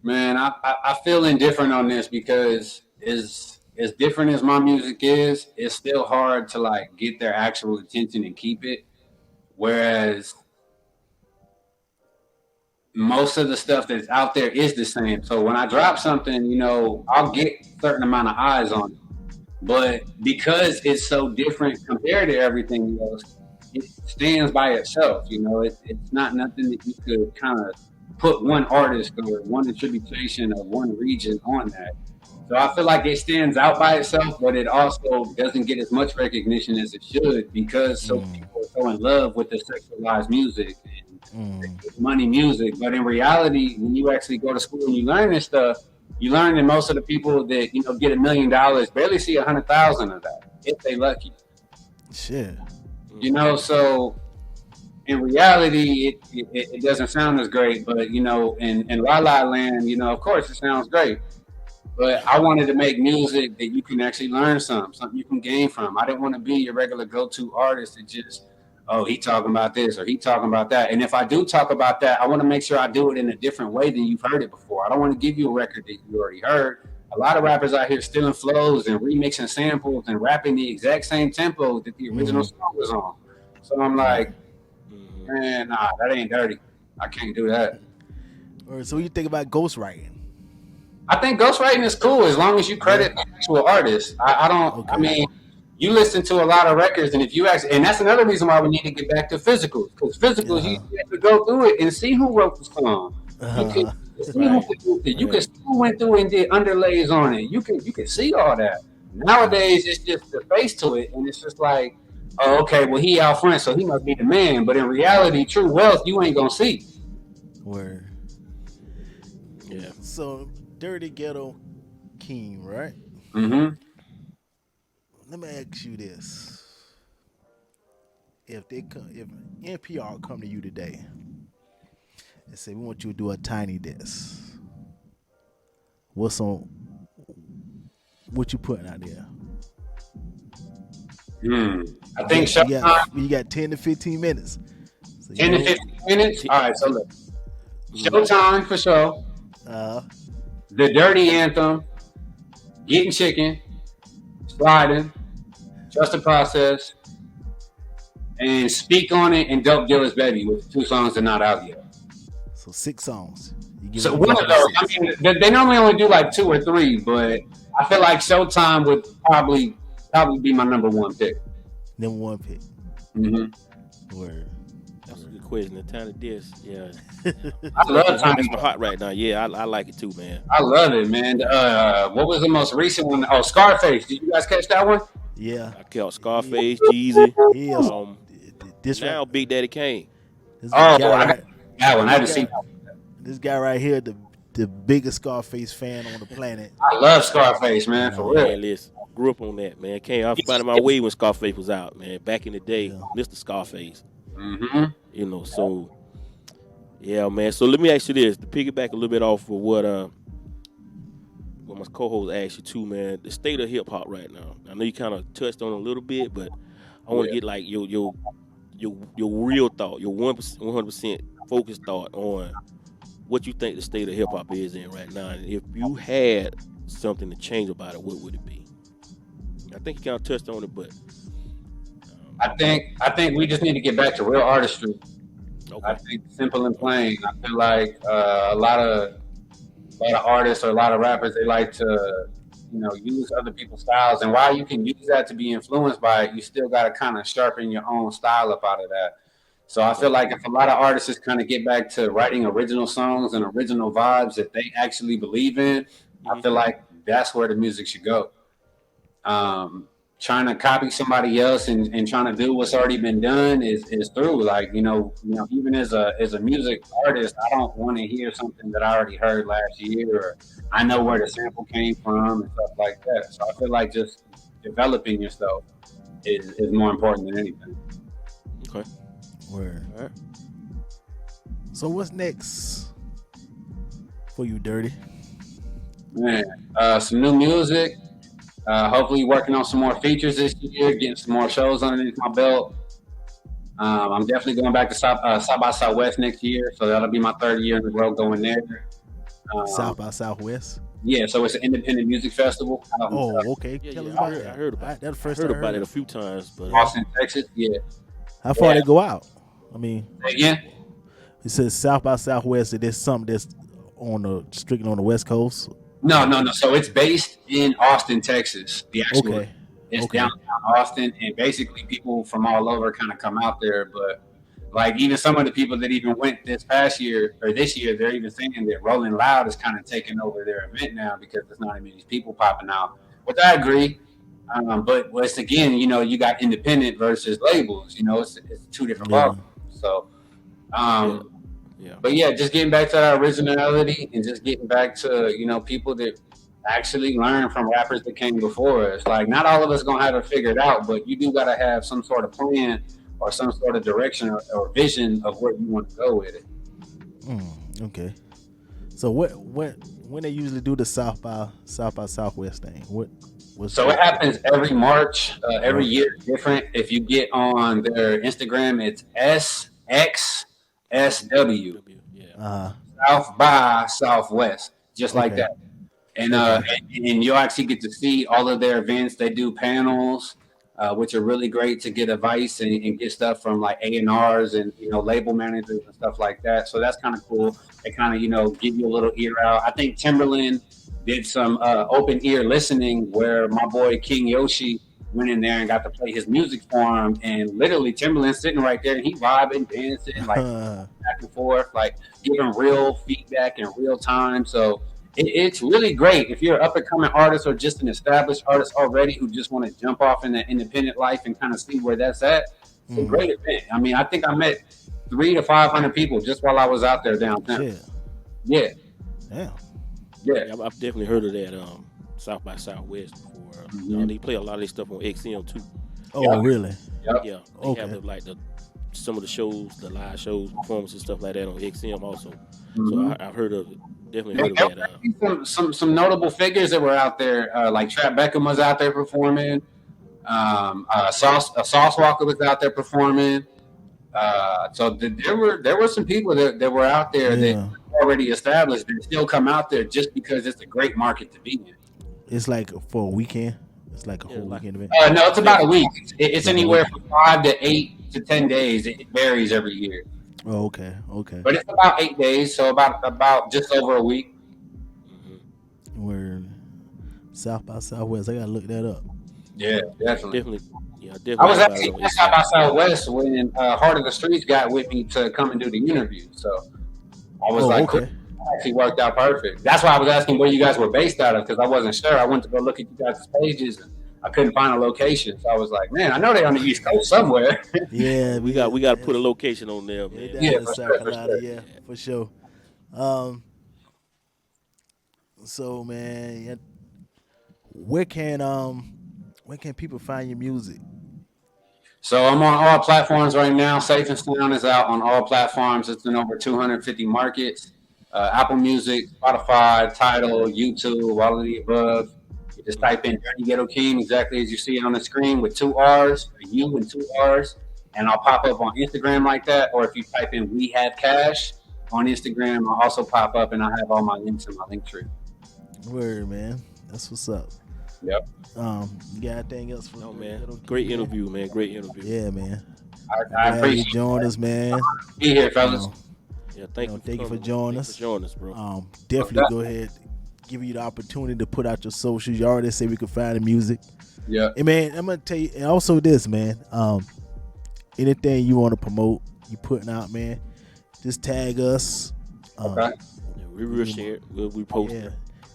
C: Man, I feel indifferent on this because as different as my music is, it's still hard to like get their actual attention and keep it. Whereas most of the stuff that's out there is the same. So when I drop something, I'll get a certain amount of eyes on it. But because it's so different compared to everything else, it stands by itself. It's not nothing that you could kind of put one artist or one attribution of one region on that. So I feel like it stands out by itself, but it also doesn't get as much recognition as it should because so people are so in love with the sexualized music and money music. But in reality, when you actually go to school and you learn this stuff, you learn that most of the people that get $1 million barely see 100,000 of that if they lucky.
A: Shit.
C: So in reality, it doesn't sound as great. But in La La Land, of course it sounds great. But I wanted to make music that you can actually learn something you can gain from. I didn't want to be your regular go-to artist that just, he talking about this or he talking about that. And if I do talk about that, I want to make sure I do it in a different way than you've heard it before. I don't want to give you a record that you already heard. A lot of rappers out here stealing flows and remixing samples and rapping the exact same tempo that the original song was on. So I'm like, man, nah, that ain't dirty. I can't do that.
A: Or so you think about ghostwriting?
C: I think ghostwriting is cool as long as you credit the actual artist. I don't.
A: Okay.
C: I mean, you listen to a lot of records, and if you and that's another reason why we need to get back to physicals, because physicals you have to go through it and see who wrote the song. You can see who produced it. You can see who went through and did underlays on it. You can see all that. Nowadays, it's just the face to it, and it's just like, oh, okay, well he out front, so he must be the man. But in reality, true wealth you ain't gonna see.
A: Word.
B: yeah.
A: So Durrty Ghetto Keem, right?
C: Mm-hmm.
A: Let me ask you this: if NPR come to you today and say we want you to do a tiny disc, what you putting out there?
C: I think
A: you got 10 to 15 minutes. So
C: 10 to 15 minutes. All right, so look, Showtime for sure. The Durrty Anthem, Getting Chicken, Sliding, Trust the Process, and Speak on It and Dope Dealer's Baby, with 2 songs that are not out yet.
A: So 6 songs.
C: So one of those, I mean, they normally only do like 2 or 3, but I feel like Showtime would probably be my number 1 pick.
A: Number 1 pick.
C: Mm-hmm.
A: Word.
B: That's a good question. The tiny disc, yeah.
C: I love
B: That's
C: Tiny.
B: my heart right now. Yeah, I like it too, man.
C: I love it, man. What was the most recent one? Oh, Scarface. Did you guys catch that one?
A: Yeah.
B: I caught Scarface, Jeezy.
A: He is. This
B: Now
A: right,
B: Big Daddy Kane.
A: this
C: Oh, I
A: guy,
C: got that one. I haven't seen that one.
A: this guy right here, the biggest Scarface fan on the planet.
C: I love Scarface, man, for real.
B: Man, listen, grew up on that, man. Came out finding my way when Scarface was out, man. Back in the day, Mr. Scarface.
C: Mm-hmm.
B: So yeah, man. So let me ask you this, to piggyback a little bit off of what my co-host asked you too, man. The state of hip hop right now. I know you kind of touched on it a little bit, but I want to get like your real thought, your 100% focused thought on what you think the state of hip hop is in right now. And if you had something to change about it, what would it be? I think you kind of touched on it, but
C: I think we just need to get back to real artistry.
B: okay.
C: I think simple and plain. I feel like a lot of artists or a lot of rappers, they like to, use other people's styles. And while you can use that to be influenced by it, you still got to kind of sharpen your own style up out of that. So I feel like if a lot of artists just kind of get back to writing original songs and original vibes that they actually believe in, I feel
B: Mhm.
C: like that's where the music should go. Trying to copy somebody else and trying to do what's already been done is through. Like, even as a music artist, I don't want to hear something that I already heard last year or I know where the sample came from and stuff like that. So I feel like just developing yourself is more important than anything.
B: Okay.
A: Word.
B: All right.
A: So what's next for you, Durrty?
C: Man, some new music. Hopefully working on some more features this year, getting some more shows underneath my belt. I'm definitely going back to South by Southwest next year, so that'll be my third year in a row going there.
A: South
C: Um,
A: by Southwest.
C: yeah, so it's an independent music festival out in
A: Oh, okay.
B: Yeah,
A: Tell us
B: yeah. I
A: about
B: heard, I
A: that.
B: heard about
A: That's the
B: I
A: first
B: heard
A: time I
B: about
A: heard
B: it a
A: it.
B: few times, but
C: Austin, Texas. Yeah.
A: How far
C: Yeah.
A: they go out? I mean,
C: Say again?
A: it says South by Southwest. It is something that's on the strictly on the West Coast.
C: No, no, no. So it's based in Austin, Texas. The actual,
A: Okay.
C: it's
A: Okay.
C: downtown Austin, and basically people from all over kind of come out there. But like even some of the people that even went this past year or this year, they're even saying that Rolling Loud is kind of taking over their event now because there's not as many people popping out. Which I agree. But it's again, you got independent versus labels. It's two different
A: Yeah.
C: ballgames. So,
B: yeah,
C: um,
B: yeah.
C: but yeah, just getting back to that originality and just getting back to people that actually learn from rappers that came before us. Like not all of us gonna have it figured out, but you do gotta have some sort of plan or some sort of direction or vision of where you want to go with it.
A: Okay. So when they usually do the South by Southwest thing? What's
C: So it happens every March. Every
A: okay?
C: year is different. If you get on their Instagram, it's SXSW,
B: Yeah.
C: South by Southwest, just like
A: Okay.
C: that. And
A: Okay.
C: and you'll actually get to see all of their events. They do panels, which are really great to get advice and get stuff from like A&Rs and label managers and stuff like that. So that's kind of cool. They kind of give you a little ear out. I think Timberland did some open ear listening where my boy King Yoshi went in there and got to play his music for him, and literally Timberland sitting right there and he vibing, dancing like back and forth, like giving real feedback in real time. So it's really great if you're an up and coming artist or just an established artist already who just want to jump off in the independent life and kind of see where that's at. It's a great event. I mean, I think I met 300 to 500 people just while I was out there downtown.
A: Shit.
C: Yeah,
A: Damn.
C: yeah.
B: Yeah, I've definitely heard of that South by Southwest before. They play a lot of their stuff on XM too.
A: Oh,
C: Yeah.
A: really?
C: Yep.
B: Yeah, they
A: Okay.
B: have some of the shows, the live shows, performances, stuff like that on XM also. So
C: Mhm.
B: I've heard of it. Definitely
C: There
B: heard
C: there
B: of
C: were
B: that.
C: actually some notable figures that were out there, like Trap Beckham was out there performing. Sauce Walker was out there performing. So there were some people that were out there that
A: Yeah.
C: already established and still come out there just because it's a great market to be in.
A: It's like for a weekend. It's like a
B: Yeah,
A: whole
B: like
A: weekend event.
C: No, it's about a week. It's
A: Like a
C: anywhere
A: week.
C: from 5 to 8 to 10 days. It varies every year,
A: Oh, okay. Okay.
C: but it's about 8 days, so about just over a week.
A: Where South by Southwest. I gotta look that up.
C: Yeah, definitely.
B: definitely, yeah,
C: I
B: definitely
C: was
B: heard about
C: actually
B: it on
C: at South by
B: XM.
C: Southwest when Heart of the Streets got with me to come and do the interview. So I was
A: Oh,
C: like, cool.
A: okay.
C: It actually worked out perfect. That's why I was asking where you guys were based out of because I wasn't sure. I went to go look at you guys' pages and I couldn't find a location. So I was like, man, I know they're on the East Coast somewhere.
A: Yeah,
B: We got to put a location on there,
A: yeah,
B: man.
A: down
C: Yeah,
A: in
C: for
A: South
C: sure, for
A: Carolina.
C: sure.
A: Yeah, for sure. Um. So man, yeah, where can people find your music?
C: So I'm on all platforms right now. Safe and Sound is out on all platforms. It's in over 250 markets. Apple Music, Spotify, Tidal, YouTube, all of the above. If Just type in Durrty Ghetto Keem, exactly as you see it on the screen, with 2 R's, a U and 2 R's, and I'll pop up on Instagram like that. Or if you type in We Have Cash on Instagram, I'll also pop up, and I'll have all my links in my link tree.
A: Word, man. That's what's up.
C: Yep.
A: You got anything else for
B: No,
A: Durrty
B: man.
A: Ghetto Keem,
B: Great interview, man. Great interview.
A: Yeah, man.
C: I
A: Glad
C: appreciate
A: you joined us, man.
C: be here, fellas.
B: Yeah, thank you.
A: Thank you for
B: coming.
A: joining
B: Thank you
A: us.
B: for joining us, bro.
A: Definitely go ahead, give you the opportunity to put out your socials. You already say we can find the music.
C: Yeah.
A: And man, I'm gonna tell you, and also this, man. Anything you want to promote, you putting out, man, just tag us.
C: Okay.
B: Yeah, we will share it. We post
A: Yeah.
B: it.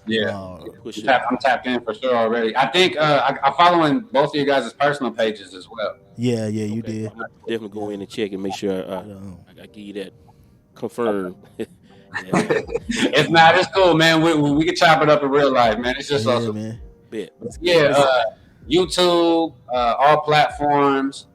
C: Yeah.
B: Push it.
C: I'm tapped in for sure already. I think I'm following both of you guys' personal pages as well.
A: Yeah, you
B: Okay,
A: did.
B: I'm gonna definitely go in and check and make sure I give you that confirmed. Yeah.
C: If not, it's cool, man. We can chop it up in real life, man. It's just
A: Yeah,
C: awesome.
A: man.
B: Bet.
C: Yeah, YouTube, all platforms.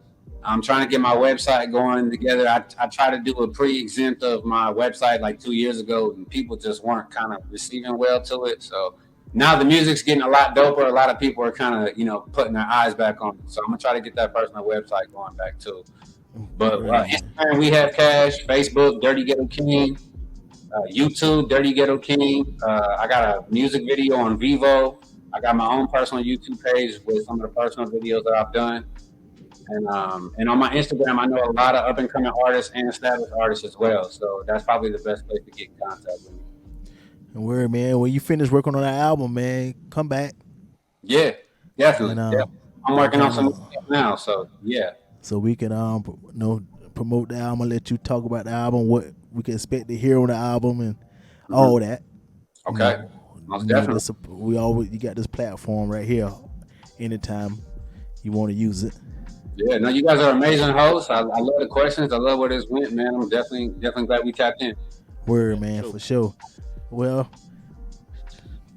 C: I'm trying to get my website going together. I tried to do a pre-exempt of my website like 2 years ago, and people just weren't kind of receiving well to it. So now the music's getting a lot doper. A lot of people are kind of, putting their eyes back on it. So I'm gonna try to get that personal website going back too. But Instagram, We Have Cash. Facebook, Durrty Ghetto Keem. YouTube, Durrty Ghetto Keem. I got a music video on Vivo. I got my own personal YouTube page with some of the personal videos that I've done. And on my Instagram, I know a lot of up and coming artists and established artists as well. So that's probably the best place to get in contact with me.
A: And word, man, when you finish working on that album, man, come back.
C: Yeah, definitely.
A: And,
C: yeah. I'm working on some stuff now, so yeah.
A: So we can promote the album, let you talk about the album, what we can expect to hear on the album, and all that.
C: Okay, most definitely.
A: You got this platform right here. Anytime you want to use it.
C: Yeah, no, you guys are amazing hosts. I love the questions. I love where this went, man. I'm definitely glad we tapped in.
A: Word, man, for sure. Well,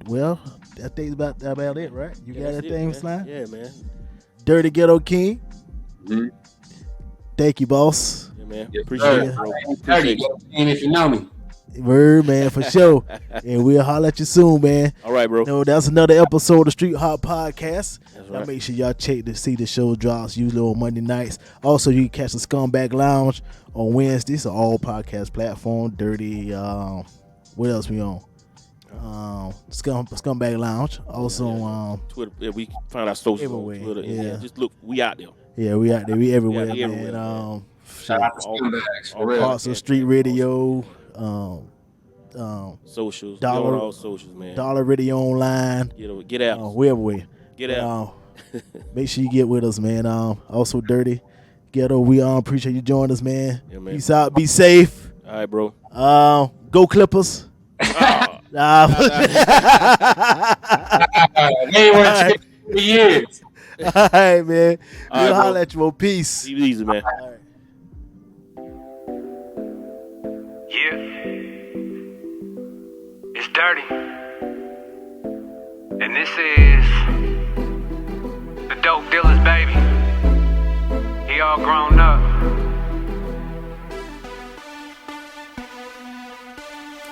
A: that thing's about it, right? You got anything, Slime?
B: Yeah, man.
A: Durrty Ghetto Keem.
C: Mm-hmm.
A: Thank you, boss.
B: Yeah, man.
C: Yes,
B: Appreciate it,
C: sir.
B: bro.
C: Durrty Ghetto Keem, if you know me.
A: Word, man, for sure. And we'll holler at you soon, man.
B: All right, bro.
A: No, that's another episode of Streethop Podcast.
B: That's
A: Now
B: right.
A: make sure y'all check to see the show drops usually on Monday nights. Also, you can catch the Scumbag Lounge on Wednesdays. So all podcast platform. Durrty. What else we on? Scumbag Lounge. Also,
B: Twitter. Yeah, we find our socials
A: everywhere,
B: on Twitter.
A: yeah.
B: Just look, we out there.
A: yeah, we out there. We everywhere,
B: Yeah,
A: man.
B: everywhere, man.
C: Shout out to Scumbags, for real.
A: Parts of Street Radio.
B: Socials.
A: Dollar-
B: Be on all socials, man.
A: Dollar Radio Online.
B: Get out.
A: We everywhere.
B: Get out.
A: Make sure you get with us, man. Also, Durrty Ghetto, we appreciate you joining us, man.
B: Yeah, man.
A: Peace out. Be safe.
B: All right, bro.
A: Go Clippers.
C: They ain't want to check for years.
A: All right, man.
B: All
A: We'll
B: right,
A: holler
B: bro.
A: at you. Well, peace.
B: Be easy, man.
A: All right.
D: Yeah, it's Durrty, and this is the dope dealers, baby. He all grown up.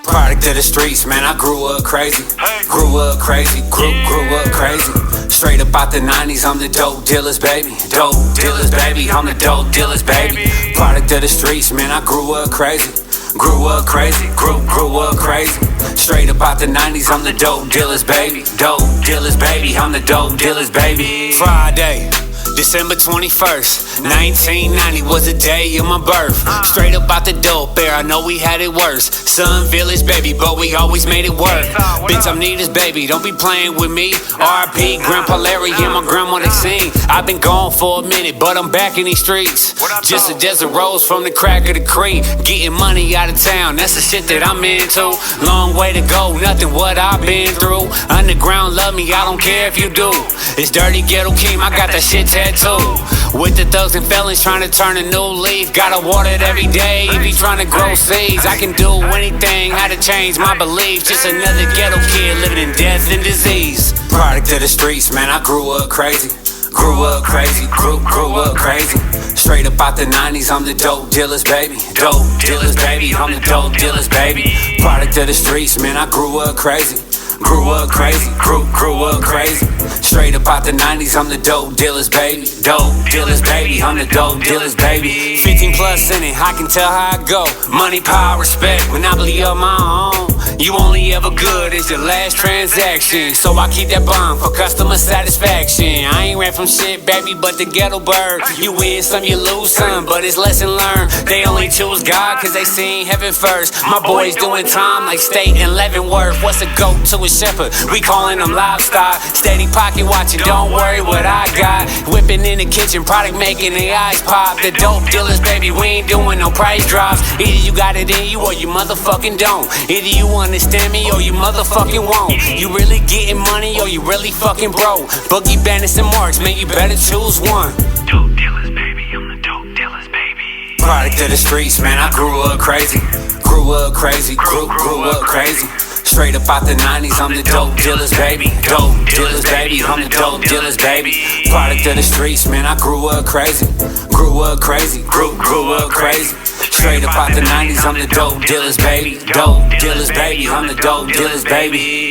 E: Product of the streets, man, I grew up crazy. Grew up crazy, grew up crazy. Straight up out the 90s, I'm the dope dealers, baby. Dope dealers, baby, I'm the dope dealers, baby. Product of the streets, man, I grew up crazy. Grew up crazy, grew up crazy. Straight up out the 90s, I'm the dope dealers, baby. Dope dealers, baby, I'm the dope dealers, baby. Friday, December 21st, 1990 was the day of my birth. Straight up out the dope era, I know we had it worse. Sun Village, baby, but we always made it work. Bitch, I'm Nita's baby, don't be playing with me. R.I.P. Grandpa Larry and my grandma they sing. I've been gone for a minute, but I'm back in these streets. Just a desert rose from the crack of the creek. Getting money out of town, that's the shit that I'm into. Long way to go, nothing what I've been through. Underground love me, I don't care if you do. It's Durrty Ghetto Keem, I got that shit tattooed. With the thugs and felons trying to turn a new leaf. Gotta water it every day if you trying to grow seeds. I can do anything, how to change my beliefs. Just another ghetto kid living in death and disease. Product of the streets, man, I grew up crazy. Grew up crazy, grew up crazy. Straight up out the 90s, I'm the dope dealers, baby. Dope dealers, baby, I'm the dope dealers, baby. Product of the streets, man, I grew up crazy. Grew up crazy, grew up crazy. Straight up out the 90s, I'm the dope dealers, baby. Dope dealers, baby, I'm the dope dealers, baby. 15 plus in it, I can tell how I go. Money, power, respect, monopoly of my own. You only ever good as your last transaction. So I keep that bond for customer satisfaction. I ain't ran from shit, baby, but the ghetto bird. You win some, you lose some, but it's lesson learned. They only choose God cause they seen heaven first. My boys doing time like State and Leavenworth. What's a goat to a shepherd? We calling them livestock. Steady pocket watching, don't worry what I got. Whipping in the kitchen, product making the eyes pop. The dope dealers, baby, we ain't doing no price drops. Either you got it in you or you motherfucking don't. Either you understand me or you motherfucking won't. You really getting money or you really fucking broke. Boogie Bandits and Marks, man, you better choose one.
D: Dope dealers, baby, I'm the dope dealers, baby.
E: Product of the streets, man, I grew up crazy. Grew up crazy, grew up crazy. Straight up out the 90s, I'm the dope dealers, baby. Dope dealers, baby, I'm the dope dealers, baby. Product of the streets, man, I grew up crazy. Grew up crazy, grew up crazy. Straight up out the 90s, I'm the dope dealers, baby. Dope dealers, baby, I'm the dope dealers, baby.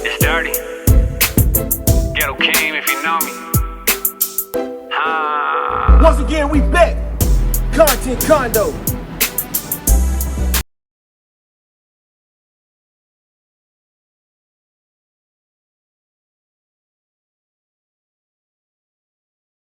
D: It's Durrty Ghetto Keem, if you know me.
F: Once again, we back. Content Condo.